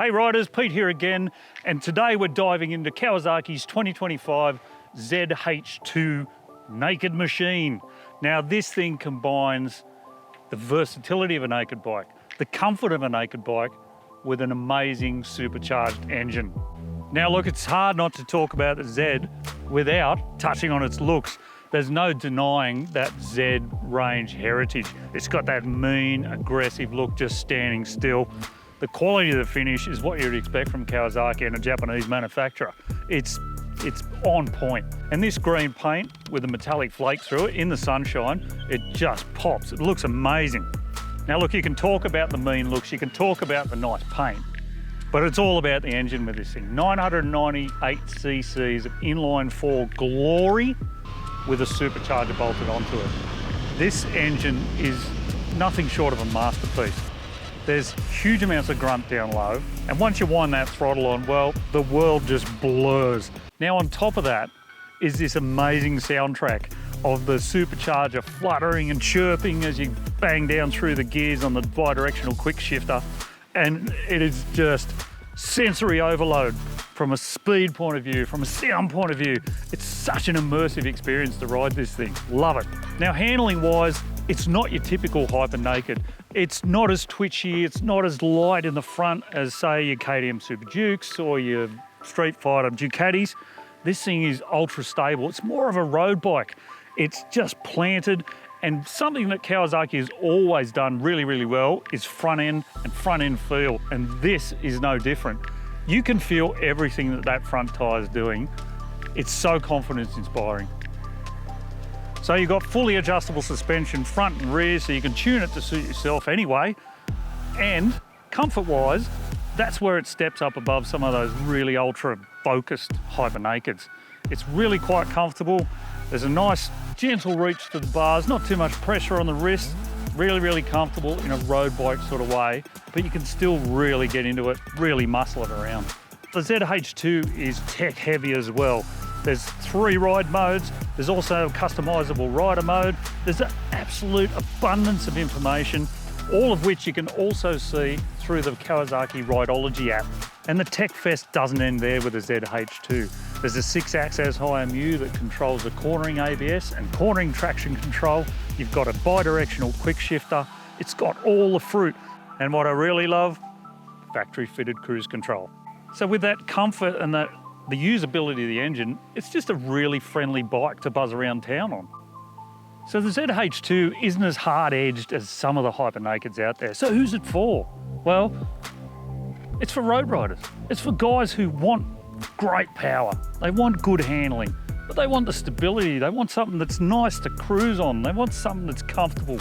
Hey riders, Pete here again, and today we're diving into Kawasaki's 2025 Z H2 naked machine. Now this thing combines the versatility of a naked bike, the comfort of a naked bike, with an amazing supercharged engine. Now look, it's hard not to talk about the Z without touching on its looks. There's no denying that Z range heritage. It's got that mean, aggressive look just standing still. The quality of the finish is what you'd expect from Kawasaki and a Japanese manufacturer. It's on point. And this green paint with a metallic flake through it in the sunshine, it just pops. It looks amazing. Now look, you can talk about the mean looks, you can talk about the nice paint, but it's all about the engine with this thing. 998 cc's of inline four glory with a supercharger bolted onto it. This engine is nothing short of a masterpiece. There's huge amounts of grunt down low, and once you wind that throttle on, well, the world just blurs. Now on top of that is this amazing soundtrack of the supercharger fluttering and chirping as you bang down through the gears on the bi-directional quick shifter, and it is just sensory overload from a speed point of view, from a sound point of view. It's such an immersive experience to ride this thing. Love it. Now handling wise, it's not your typical hyper naked. It's not as twitchy, it's not as light in the front as say your KTM Super Dukes or your Street Fighter Ducatis. This thing is ultra stable. It's more of a road bike. It's just planted, and something that Kawasaki has always done really, really well is front end and front end feel, and this is no different. You can feel everything that that front tyre is doing. It's so confidence inspiring. So you've got fully adjustable suspension front and rear, so you can tune it to suit yourself anyway. And comfort-wise, that's where it steps up above some of those really ultra-focused hyper nakeds. It's really quite comfortable. There's a nice gentle reach to the bars, not too much pressure on the wrist. Really, really comfortable in a road bike sort of way, but you can still really get into it, really muscle it around. The Z H2 is tech heavy as well. There's 3 ride modes. There's also a customizable rider mode. There's an absolute abundance of information, all of which you can also see through the Kawasaki Rideology app. And the Tech Fest doesn't end there with the Z H2. There's a 6-axis IMU that controls the cornering ABS and cornering traction control. You've got a bi-directional quick shifter. It's got all the fruit. And what I really love, factory fitted cruise control. So with that comfort and the usability of the engine, it's just a really friendly bike to buzz around town on. So the Z H2 isn't as hard-edged as some of the hyper nakeds out there. So who's it for? Well, it's for road riders. It's for guys who want great power. They want good handling, but they want the stability. They want something that's nice to cruise on. They want something that's comfortable.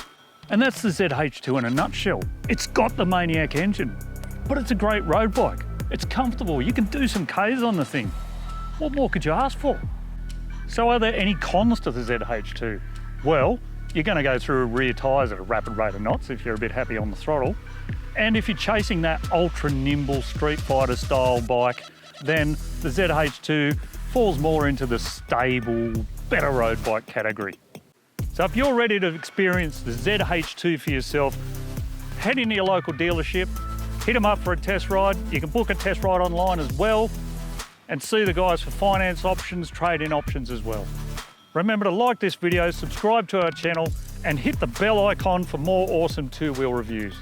And that's the Z H2 in a nutshell. It's got the Maniac engine, but it's a great road bike. It's comfortable. You can do some Ks on the thing. What more could you ask for? So are there any cons to the Z H2? Well, you're going to go through rear tyres at a rapid rate of knots if you're a bit happy on the throttle. And if you're chasing that ultra nimble Street Fighter style bike, then the Z H2 falls more into the stable, better road bike category. So if you're ready to experience the Z H2 for yourself, head into your local dealership, hit them up for a test ride. You can book a test ride online as well and see the guys for finance options, trade-in options as well. Remember to like this video, subscribe to our channel, and hit the bell icon for more awesome two-wheel reviews.